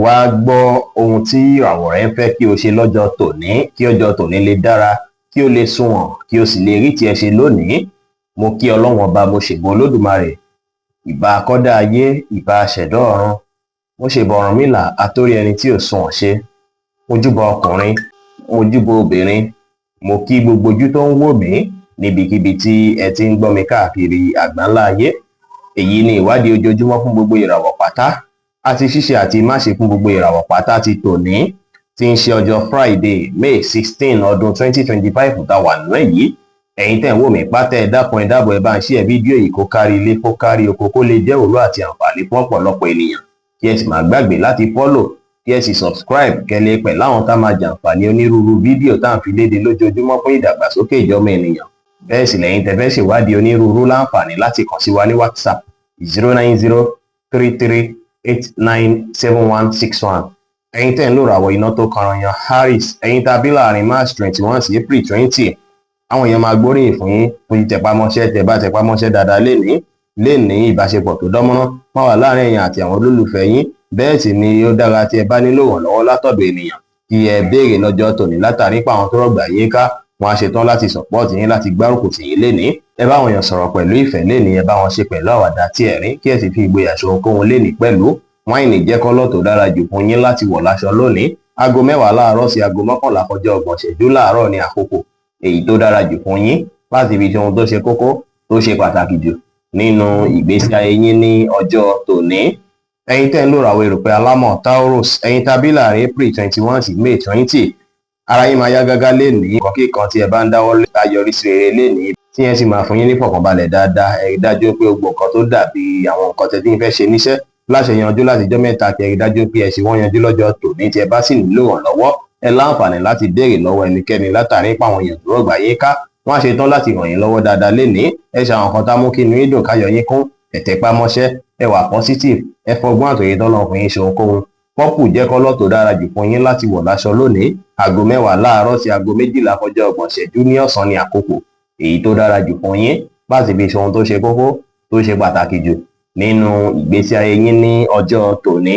wá gbọ́ ohun tí ìràwọ̀ rẹ ń fẹ́ kí o ṣe lọ́jọ́ tòní, kí ọjọ́ tòní lè dára, kí o lè sunwọ̀n, kí o sì lè rí tiẹ̀ ṣe lónìí. Mo kí Ọlọ́run ọba, mo ṣègbè Olódùmarè, ìbà akọ́dá ayé, ìbà aṣẹ̀dá ọ̀run, mo ṣèbà Ọ̀rúnmìlà atórí ẹni tí ò sunwọ̀n ṣe, mo júbà ọkùnrin, mo júbà obìnrin, mo kí gbogbo ojú tó ń wò mí níbikíbi tí ẹ ti ń gbọ́ mi káàkiri àgbáńlá ayé. Èyí ni ìwádìí ojoojúmọ́ fún gbogbo ìràwọ̀ pátá àti ṣíṣe àti máṣe fún gbogbo ìràwọ̀ pátá ti tòní, tí ń ṣe ọjọ́ Friday, May 16 ọdún 2025 tá wà nínú èyí. Ẹ̀yin tẹ́ ń wò mí pátá, ẹ dákun ẹ dábọ̀ ẹ bá ń share fídíò yìí kó kárí ilé kó kárí oko, kó lè jẹ́ òwúrọ̀ àti àǹfààní fún ọ̀pọ̀lọpọ̀ ènìyàn. Kí ẹ sì má gbàgbé láti follow, kí ẹ sì subscribe kẹ́lẹ́ pẹ̀ láwọn tá máa jàǹfààní onírúurú fídíò tá à ń fi léde lójoojúmọ́ fún ìdàgbàsókè ìjọmọ ènìyàn. Bẹ́ẹ̀ sì lẹ́yìn tẹ́ fẹ́ ṣèwádìí onírúurú láǹfààní láti kàn sí wa ní WhatsApp 09033897161. Ẹ̀yin tẹ́ ń lò ràwọ̀ iná tó kanranyan Aries, ẹ̀yin tàbí láàrin March 21 sí April 20. Àwọn èèyàn máa gbóríyìn fún yín fún tẹpámọ́ṣẹ́, tẹ́ bá tẹpámọ́ṣẹ́ dáadáa lénìí ìbáṣepọ̀ tó dánmọ́rán máa wà láàrin ẹ̀yin àti àwọn olólùfẹ́ yín. Bẹ́ẹ̀ sì ni ó dára tí ẹ bá nílò ìrànlọ́wọ́ látọ̀dọ̀ ènìyàn kí ẹ béèrè lọ́jọ́ tòní, látàrí pé àwọn tó rọ̀gbà yín ká wọn á ṣetán láti support yín, láti gbárùkù tì yín lénìí. Ẹ bá àwọn èèyàn sọ̀rọ̀ pẹ̀lú ìfẹ́ lénìí, ẹ bá wọn ṣe pẹ̀lú àwàdà tí ẹ̀rín, kí ẹ sì fi ìgboyà ṣe ohunkóhun lénìí pẹ̀lú. Wáìnì jẹ́ kọ́lọ̀ tó dára jù fún yín láti wọ̀ láṣọ lónìí. Aago 10 láàárọ̀ sí aago 11 kọjá 30 ìṣẹ́jú láàárọ̀ ní àkókò èyí tó dára jù fún yín láti fi ṣe ohun tó ṣe kókó tó ṣe pàtàkì jù nínú ìgbésí ayé yín ní ọjọ́ tòní. Ẹ̀yin tẹ́ ń lò ràwọ̀ erùpẹ̀ alámọ̀ Taurus, ẹ̀yin tàbí láàrin April 21 sí May 20. Ara yín máa yá gágá lénìí, kọ̀ọ̀kan tí ẹ bá ń dáwọ́ lé yọrí sí rere lénìí, tí ẹ sì máa fún yín ní fọ̀kànbalẹ̀ dáadáa. Ẹ rí dájú pé gbogbo nǹkan tó dàbí àwọn nǹkan tẹ́ tí ń fẹ́ ṣe níṣẹ́ láṣẹ yanjú láti jọ́ mẹ́ta, kí ẹ rí dájú pé ẹ ṣe wọ́n yanjú lọ́jọ́ tòní. Tí ẹ bá sì nílò ìrànlọ́wọ́, ẹ láǹfààní láti béèrè lọ́wọ́ ẹnikẹ́ni, látàrí pé àwọn èèyàn tó rọ̀gbà yín ká wọ́n á ṣetán láti ràn yín lọ́wọ́ dáadáa lénìí. Ẹ ṣe àwọn nǹkan tá mú kí inú yín dùn, káyọ̀ yín kún, ẹ tẹpá mọ́ṣẹ́, ẹ wà positive, ẹ fọgbọ́n àtòyè tọ́lọ́run fún yín ṣe ohunkóhun. Pọ́pù jẹ́ kọ́lọ̀ tó dára jù fún yín láti wọ̀ láṣọ lónìí. Aago 10 láàárọ̀ sí aago 12 kọjá 30 ìṣẹ́jú ní ọ̀sán ní àkókò èyí tó dára jù fún yín láti fi ṣe ohun tó ṣe kókó tó ṣe pàtàkì jù nínú ìgbésí ayé yín ní ọjọ́ tòní.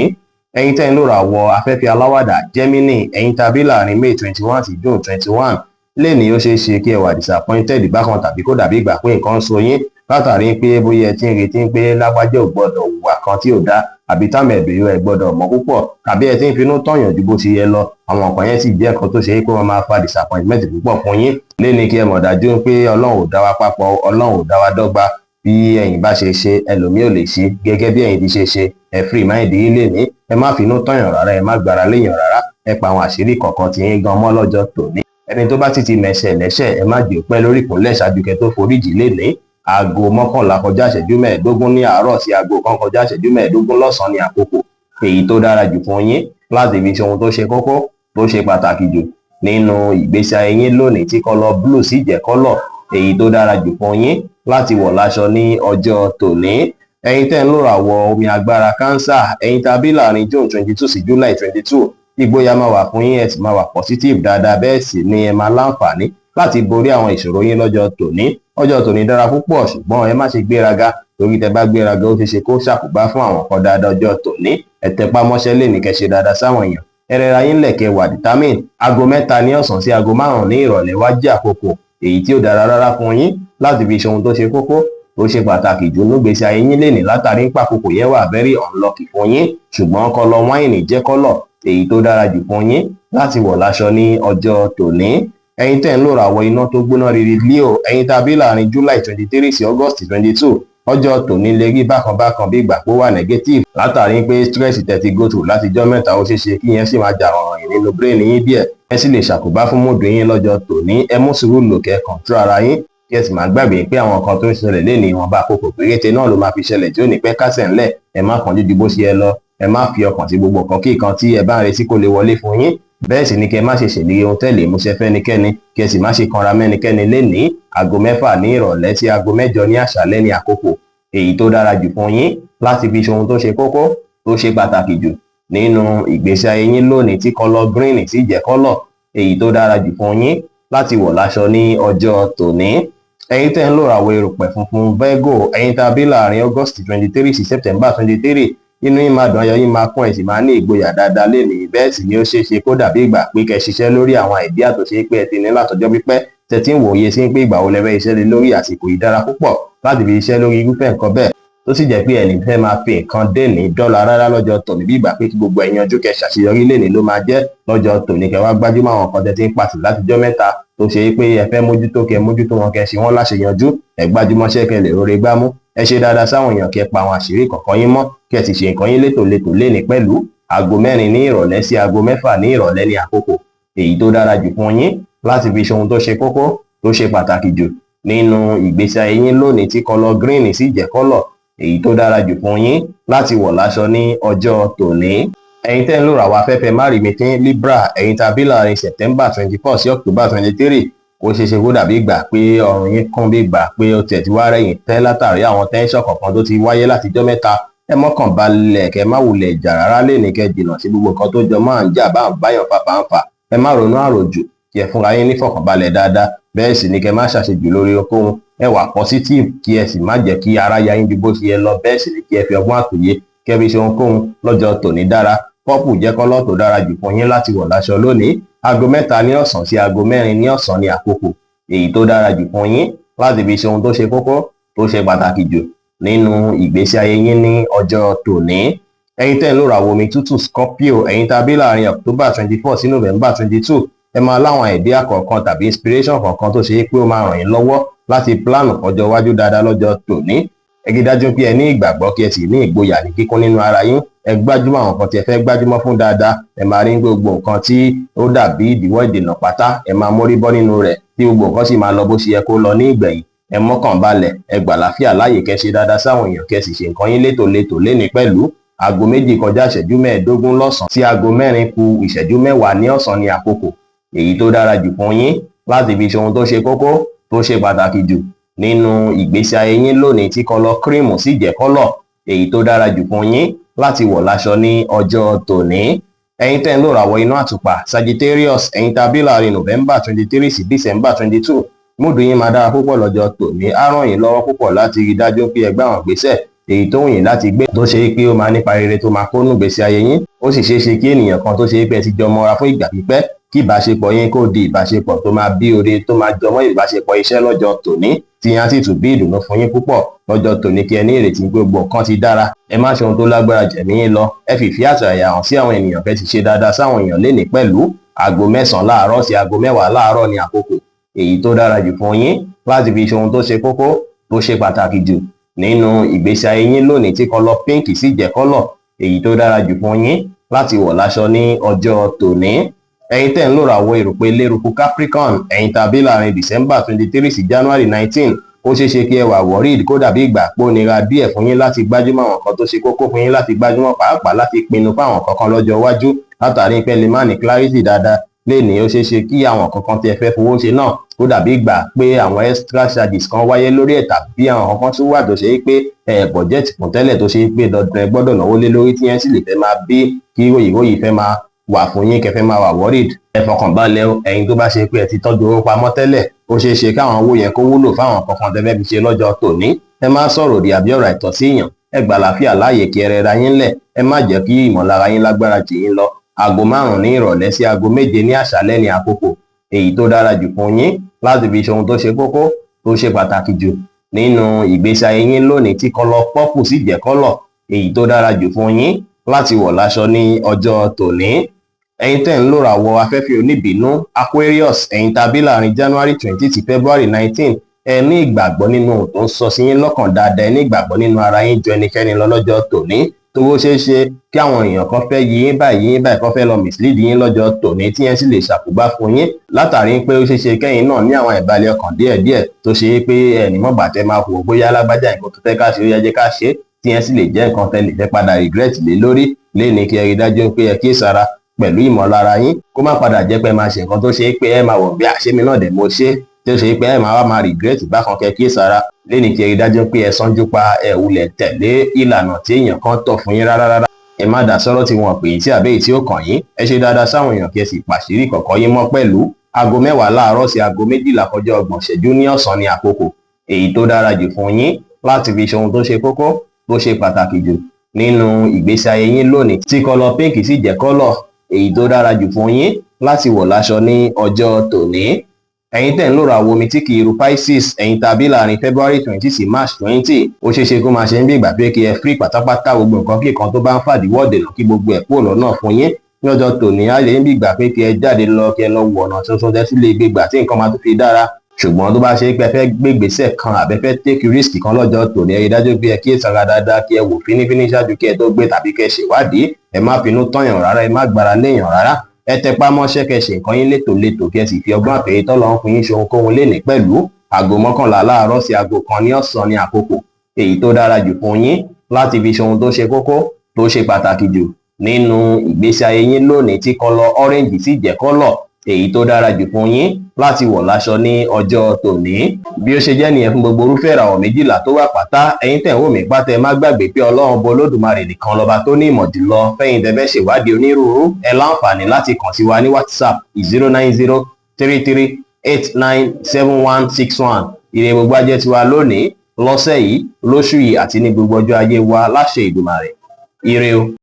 Ẹ̀yin tẹ́ ń lò ràwọ̀ afẹ́fẹ́ aláwàdà Gemini, ẹ̀yin tàbí láàrin May 21 sí June 21. Lénìí ó ṣeé ṣe kí ẹ wà disappointed bákan tàbí kó dàbí ìgbà pé nǹkan ń so yín, látàrí pé bóyá ẹ ti ń retí pé lágbájá ò gbọdọ̀ hùwà kan tí ò dá, àbí táwọn ẹ̀bìrì ẹ gbọdọ̀ mọ̀ púpọ̀, tàbí ẹ ti ń finú tọ̀yàn ju bó ṣe yẹ lọ. Àwọn nǹkan yẹn sì jẹ́ nǹkan tó ṣe pé wọ́n máa fa disappointment púpọ̀ fún yín. Lénìí kí ẹ mọ̀ dájú pé Ọlọ́run ò dá wa papọ̀, Ọlọ́run ò dá wa dọ́gba. Bí ẹ̀yin bá ṣe ṣe, ẹlòmíì ò lè ṣe gẹ́gẹ́ bí ẹ̀yin ti ṣe ṣe. Ẹ free mind yín lénìí, ẹ má finú tọ̀yàn rárá, ẹ má gbára léèyàn rárá. Ẹ pa àwọn àṣírí kọ̀ọ̀kan tí yín gan mọ́ lọ́jọ́ tòní. Ẹni tó bá sì ti mẹ̀ṣẹ̀ lẹ́ṣẹ̀, ẹ má jẹ́ ó pẹ́ lórí ìkúnlẹ̀ ṣáájú kẹ́ tó foríjì lénìí. Aago 11 kọjá ìṣẹ́jú 15 ní àárọ̀ sí aago 1 kọjá ìṣẹ́jú 15 lọ́sàn-án ní àkókò èyí tó dára jù fún yín láti fi ṣe ohun tó ṣe kókó tó ṣe pàtàkì jù nínú ìgbésí ayé yín lónìí, tí kọ́lọ̀ blue sì jẹ́ kọ́lọ̀ èyí tó dára jù fún yín láti wọ̀ láṣọ ní ọjọ́ tòní. Ẹ̀yin tẹ́ ń lò ràwọ̀ omi agbára Cancer, ẹ̀yin tàbí láàrin June 22 sí July 22. Ìgboyà máa wà fún yín, ẹ sì máa wà positive dáadáa. Bẹ́ẹ̀ sì ni ẹ máa láǹfààní láti borí àwọn ìṣòro yín lọ́jọ́ tòní. Ọjọ́ tòní dára púpọ̀, ṣùgbọ́n ẹ má ṣe gbéraga, torí tẹ́ bá gbéraga ó ṣeéṣe kó ṣàkóbá fún àwọn kan dáadáa ọjọ́ tòní. Ẹ tẹpá mọ́ṣẹ́ lénìí, kẹ́ ṣe dáadáa sáwọn èèyàn. Ẹ rẹra yín lẹ̀kẹ́ wà determine. Aago 3 ní ọ̀sán sí aago 5 ní ìrọ̀lẹ́ wá jẹ́ àkókò èyí tí ó dára rárá fún yín láti fi ṣe ohun tó ṣe kókó tó ṣe pàtàkì jù nígbésí ayé yín lénìí, látàrí pé àkókò yẹn wà very unlucky fún yín. Ṣùgbọ́n kọ́lọ̀ wáìnì jẹ́ kọ́lọ̀ èyí tó dára jù fún yín láti wọ̀ láṣọ ní ọjọ́ tòní. Ẹ̀yin tẹ́ ń lò ràwọ̀ iná tó gbóná riri Leo, ẹ̀yin tàbí láàrin July 23 sí August 22. Ọjọ́ tòní lè rí bákan bí ìgbà pé ó wà negative, látàrí pé stress tẹ́ ti go through láti jọ́ mẹ́ta ó ṣeéṣe kí yẹn sì máa jà rànràn nínú brain yín díẹ̀. Ẹ sì lè ṣàkóbá fún mood yín lọ́jọ́ tòní. Ẹ mú sùúrù lò, kẹ́ control ara yín, kí ẹ sì máa gbàgbé pé àwọn nǹkan tó ń ṣẹlẹ̀ lénìí ìwọ̀nba àkókò péréte náà ló máa fi ṣẹlẹ̀ tí ó ní pẹ́ kásẹ̀ ńlẹ̀. Ẹ má kánjú ju bó ṣe yẹ lọ, ẹ má fi ọkàn sí gbogbo nǹkan kí nǹkan tí ẹ bá ń retí kó lè wọlé fún yín. Bẹ́ẹ̀ sì ni kẹ́ má ṣe ṣèlérí ohun tẹ́lẹ̀ múṣẹ fẹ́nikẹ́ni, kí ẹ sì má ṣe kanra mẹ́nikẹ́ni lénìí. Aago 6 ní ìrọ̀lẹ́ sí aago 8 ní àṣálẹ́ ní àkókò èyí tó dára jù fún yín láti fi ṣe ohun tó ṣe kókó tó ṣe pàtàkì jù nínú ìgbésí ayé yín lónìí, tí kọ́lọ̀ green sì jẹ́ kọ́lọ̀ èyí tó dára jù fún yín láti wọ̀ láṣọ ní ọjọ́ tòní. Ẹ̀yin tẹ́ ń lò ràwọ̀ erùpẹ̀ funfun Virgo, ẹ̀yin tàbí láàrin August 23 sí September 23. inú yín máa dùn, ayọ̀ yín máa kún, ẹ sì máa ní ìgboyà dáadáa lénìí. Bẹ́ẹ̀ sì ni ó ṣeé ṣe kó dàbí ìgbà pé kẹ́ ṣiṣẹ́ lórí àwọn àìdíà tó ṣe pé ẹ ti ní látọjọ́ pípẹ́, tẹ́ ti ń wòye sí pé ìgbà wo lẹ fẹ́ iṣẹ́ lé lórí. Àsìkò yìí dára púpọ̀ láti fi iṣẹ́ lórí irúfẹ́ nǹkan bẹ́ẹ̀, tó sì jẹ́ pé ẹni fẹ́ máa fi nǹkan dènì dọ́là rárá lọ́jọ́ tòní, bí ìgbà pé kí gbogbo ẹ̀yin ọjọ́ kẹ́ ṣàṣeyọrí lénìí ló máa jẹ́ lọ́jọ́ tòní. Kẹ́ wá gbájúmọ́ àwọn nǹkan tẹ́ ti ń pàtì látijọ́ mẹ́ta tó ṣe pé ẹ fẹ́ mójútó, kẹ́ mójútó wọn, kẹ́ ṣe wọ́n láṣeyanjú, ẹ gbájúmọ́ṣẹ́ kẹ́ lè rore gbámú. Ẹ ṣe dáadáa sáwọn èèyàn, kẹ́ pa àwọn àṣírí kọ̀ọ̀kan yín mọ́, kẹ́ sì ṣe nǹkan yín létòlétò lénìí pẹ̀lú. Aago 4 ní ìrọ̀lẹ́ sí aago 6 ní ìrọ̀lẹ́ ní àkókò èyí tó dára jù fún yín láti fi ṣe ohun tó ṣe kókó, tó ṣe pàtàkì jù nínú ìgbésí ayé yín lónìí, tí kọ́lọ̀ green sì jẹ́ kọ́lọ̀ èyí tó dára jù fún yín láti wọ̀ láṣọ ní ọjọ́ tòní. Ẹ̀yin tẹ́ ń lò ràwọ̀ afẹ́fẹ́ márìmítín Libra, ẹ̀yin tàbí láàrin September 24 sí October 23, ó ṣeé ṣe kó dàbí ìgbà pé ọrùn yín kún, bí ìgbà pé ó tiẹ̀ ti wá rẹ̀yìn tẹ́ látàrí àwọn tẹ́ńṣọ̀n kọ̀ọ̀kan tó ti wáyé látijọ́ mẹ́ta. Ẹ mọ́kàn balẹ̀, kẹ́ má wulẹ̀ jà rárá lénìí, kẹ́ jìnnà sí gbogbo nǹkan tó jọ máa ń jà bá ń báyàn fàfàǹfà. Ẹ má ronú àròjù, kí ẹ fúnra yín nífọ̀kànbalẹ̀ dáadáa. Bẹ́ẹ̀ sì ni kẹ́ má ṣàṣejù lórí ohunkóhun. Ẹ wà positive, kí ẹ sì má jẹ́ kí ara ya yín bí bó ṣe yẹ lọ. Bẹ́ẹ̀ sì ni kí ẹ fi ọgbọ́n àtòyé kẹ́ fi ṣe ohunkóhun lọ́jọ́ tòní dára. Pọ́pù jẹ́ kọ́lọ̀ tó dára jù fún yín láti wọ̀ láṣọ lónìí. Aago 3 ní ọ̀sán sí aago 4 ní ọ̀sán ní àkókò èyí tó dára jù fún yín láti fi ṣe ohun tó ṣe kókó, tó ṣe pàtàkì jù nínú ìgbésí ayé yín ní ọjọ́ tòní. Ẹ̀yin tẹ́ ń lò ràwọ̀ omi tútù Scorpio, ẹ̀yin tàbí láàrin October 24 sí November 22, ẹ máa láwọn idea kọ̀ọ̀kan tàbí inspiration kọ̀ọ̀kan tó ṣe pé ó máa ràn yín lọ́wọ́ láti plan ọjọ́ iwájú dáadáa lọ́jọ́ tòní. Ẹ rí dájú pé ẹ ní ìgbàgbọ́, kí ẹ sì ní ìgboyà ní kíkún nínú ara yín. Ẹ gbájúmọ́ àwọn nǹkan tí ẹ fẹ́ gbájúmọ́ fún dáadáa. Ẹ máa rí gbogbo nǹkan tí ó dàbí ìdíwọ́ ìdènà pátá, ẹ máa mórí bọ́ nínú rẹ̀, tí gbogbo nǹkan sì máa lọ bó ṣe yẹ kó lọ ní ìgbẹ̀yìn. Ẹ mọ́kàn balẹ̀, ẹ gbà láfíà láàyè, kẹ́ ṣe dáadáa sáwọn èèyàn, kẹ́ sì ṣe nǹkan yín létòlétò lénìí pẹ̀lú. Aago 2 kọjá ìṣẹ́jú 15 lọ́sàn sí aago 4 kù ìṣẹ́jú 10 ní ọ̀sán ní àkókò èyí tó dára jù fún yín láti fi ṣe ohun tó ṣe kókó, tó ṣe pàtàkì jù nínú ìgbésí ayé yín lónìí, tí kọ́lọ̀ cream sì jẹ́ kọ́lọ̀ èyí tó dára jù fún yín láti wọ̀ láṣọ ní ọjọ́ tòní. Ẹ̀yin tẹ́ ń lò ràwọ̀ inú àtùpà Sagittarius, ẹ̀yin tàbí láàrin November 23 sí December 22, múdù yín máa dára púpọ̀ lọ́jọ́ tòní. Á ràn yín lọ́wọ́ púpọ̀ láti rí dájú pé ẹ gbé àwọn ìgbésẹ̀ èyí tó wù yín láti gbé, tó ṣe pé ó máa nípa rere tó máa kó nù ìgbésí ayé yín. Ó sì ṣeé ṣe kí ènìyàn kan tó ṣe pé ẹ ti jọ mọ́ra fún ìgbà pípẹ́, kí ìbáṣepọ̀ yín kó di ìbáṣepọ̀ tó máa bí oore, tó máa jọmọ́ ìbáṣepọ̀ iṣẹ́ lọ́jọ́ tòní, tí yẹn á sì tún bí ìdùnnú fún yín púpọ̀ lọ́jọ́ tòní. Kí ẹ ní ìrètí gbogbo nǹkan ti dára. Ẹ má ṣe ohun tó lágbára jẹ̀mí yín lọ. Ẹ fìfẹ́ àtọ̀yàyà hàn sí àwọn ènìyàn, kẹ́ sì ṣe dáadáa sáwọn èèyàn lénìí pẹ̀lú. Aago 9 láàárọ̀ sí aago 10 láàárọ̀ ní àkókò èyí tó dára jù fún yín láti fi ṣe ohun tó ṣe kókó, tó ṣe pàtàkì jù nínú ìgbésí ayé yín lónìí, tí kọ́lọ̀ pink sì jẹ́ kọ́lọ̀ èyí tó dára jù fún yín láti wọ̀ láṣọ ní ọjọ́ tòní. Ẹ̀yin tẹ́ ń lò ràwọ̀ erùpẹ̀ eléruku Capricorn, ẹ̀yin tàbí láàrin December 23 sí January 19, ó ṣeé ṣe kí ẹ wà worried, kó dàbí ìgbà pé ó nira díẹ̀ fún yín láti gbájúmọ́ àwọn nǹkan tó ṣe kókó fún yín láti gbájúmọ́, pàápàá láti pinnu fún àwọn kankan lọ́jọ́ iwájú látàrí pé lè má ní clarity dáadáa lénìí. Ó ṣeé ṣe kí àwọn kankan tí ẹ fẹ́ fowó ṣe náà kó dàbí ìgbà pé àwọn extra charges kan wáyé lórí ẹ̀, tàbí àwọn kankan tó wà tó ṣe pé budget fún tẹ́lẹ̀ tó ṣe pé dandan ẹ gbọ́dọ̀ náwó lé lórí, tí yẹn sì lè fẹ́ máa bí kí ròyìnròyìn fẹ́ máa wà fún yín, kẹ́ fẹ́ máa wà worried. Ẹ fọkàn balẹ̀ o, ẹ̀yin tó bá ṣe pé ẹ ti tọ́jú owó pamọ́ tẹ́lẹ̀, ó ṣeé ṣe káwọn owó yẹn kó wúlò fáwọn kankan tẹ́ fẹ́ fi ṣe lọ́jọ́ tòní. Ẹ má sọ̀rọ̀ òdì àbí ọ̀rọ̀ àìtọ́ sí èèyàn. Ẹ gbà láfíà láàyè, kí ẹ rẹra yín lẹ̀. Ẹ má jẹ́ kí ìmọ̀lára yín lágbára jù yín lọ. Aago 5 ní ìrọ̀lẹ́ sí aago 7 ní àṣálẹ́ ní àkókò èyí tó dára jù fún yín láti fi ṣe ohun tó ṣe kókó, tó ṣe pàtàkì jù nínú ìgbésí ayé yín lónìí, tí kọ́lọ̀ pọ́pù sì jẹ́ kọ́lọ̀ èyí tó dára jù fún yín láti wọ̀ láṣọ ní ọjọ́ tòní. Ẹ̀yin tẹ́ ń lò ràwọ̀ afẹ́fẹ́ oníbínú Aquarius, ẹ̀yin tàbí láàrin January 20 sí February 19, ẹ ní ìgbàgbọ́ nínú ohun tó ń sọ sí yín lọ́kàn dáadáa. Ẹ ní ìgbàgbọ́ nínú ara yín ju ẹnikẹ́ni lọ lọ́jọ́ tòní. Tó ó ṣeé ṣe kí àwọn èèyàn kan fẹ́ yí yín báyìí kan fẹ́ lọ mislead yín lọ́jọ́ tòní, tí yẹn sì lè ṣàkóbá fún yín látàrí pé ó ṣeé ṣe kẹ́yìn náà ní àwọn ìbàlẹ̀ ọkàn díẹ̀díẹ̀ tó ṣe pé ẹnì mọ̀gbà tẹ́ máa wò bóyá alágbájá nǹkan tó fẹ́ ká ṣe ó yẹ jẹ́ ká ṣe, tí yẹn sì lè jẹ́ nǹkan tẹ́ lè fẹ́ padà regret lé lórí. Lénìí kí ẹ rí dájú pé ẹ kíyèsára pẹ̀lú ìmọ̀lára yín, kó má padà jẹ́ pé máa ṣe nǹkan tó ṣe pé ẹ máa wò bí àṣemí náà dẹ̀ mo ṣe, tí ó ṣe pé ẹ máa regret bákan. Kẹ́ kíyèsára lénìí kí ẹ rí dájú pé ẹ sánjú pa, ẹ wulẹ̀ tẹ̀lé ìlànà tí èèyàn kan tọ̀ fún yín rárá. Ẹ má dá sọ́rọ̀ tí wọ́n pè yín sí àbẹ́yìí tí ó kàn yín. Ẹ ṣe dáadáa sáwọn èèyàn, kí ẹ sì pàṣírí kọ̀ọ̀kan yín mọ́ pẹ̀lú. Aago 10 láàárọ̀ sí aago 12 kọjá 30 ìṣẹ́jú ní ọ̀sán ní àkókò èyí tó dára jù fún yín láti fi ṣe ohun tó ṣe kókó, tó ṣe pàtàkì jù nínú ìgbésí ayé yín lónìí tí kọ́lọ̀ pink sì jẹ́ kọ́lọ̀ èyí tó dára jù fún yín láti wọ̀ láṣọ ní ọjọ́ tòní. Ẹ̀yin tẹ̀ ń lò ràwọ̀ omi tí kì í ru Pisces, ẹ̀yin tàbí láàrin February 20 sí March 20, ó ṣeéṣe kó máa ṣe ń bí ìgbà pé kí ẹ free pátápátá gbogbo nǹkan kí nǹkan tó bá ń fàdíwọ́ dènà kí gbogbo ẹ̀ kúrò lọ́nà fún yín ní ọjọ́ tòní. Á lè ń bí ìgbà pé kí ẹ jáde lọ kí ẹ lọ wọ̀ ọ̀nà tuntun tẹ́ sí lè gbégbà tí nǹkan máa tún fi dára. Ṣùgbọ́n tó bá ṣe pé ẹ fẹ́ gbégbèsẹ̀ kan àbẹ́ fẹ́ take risk kan lọ́jọ́ tòní, ẹ rí dájú pé ẹ kíyèsára dáadáa kí ẹ wò fínífíní ṣáájú kí ẹ tó gbé tàbí kí ẹ ṣèwádìí. Ẹ má finú tọ́yàn rárá, ẹ má gbára léèyàn rárá. Ẹ tẹpá mọ́ṣẹ́ kẹ́ ṣe nǹkan yín létòlétò kí ẹ sì fi ọgbọ́n àtẹ̀yẹ tọ́lọ́run fún yín ṣe ohunkóhun lénìí pẹ̀lú. Aago 11 láàárọ̀ sí aago 1 ní ọ̀sán ní àkókò èyí tó dára jù fún yín láti fi ṣe ohun tó ṣe kókó tó ṣe pàtàkì jù nínú ìgbésí ayé yín lónìí tí kọ́lọ̀ orange sì jẹ́ kọ́lọ̀ èyí tó dára jù fún yín láti wọ̀ láṣọ ní ọjọ́ tòní. Bí ó ṣe jẹ́ nìyẹn fún gbogbo irúfẹ́ ìràwọ̀ 12 tó wà pátá. Ẹ̀yin tẹ̀ ń wò mí pátá, ẹ má gbàgbé pé Ọlọ́run bo Olódùmarè nìkan lọ́ba tó ní ìmọ̀ jùlọ. Fẹ́yìn tẹ́ fẹ́ ṣèwádìí onírúurú, ẹ láǹfààní láti kàn sí wa ní WhatsApp 09033897161. Ire gbogbo á jẹ́ tiwa lónìí, lọ́sẹ̀ yìí, lóṣù yìí àti ní gbogbo ọjọ́ ayé wa láṣẹ Ìdùmarè. Ire o.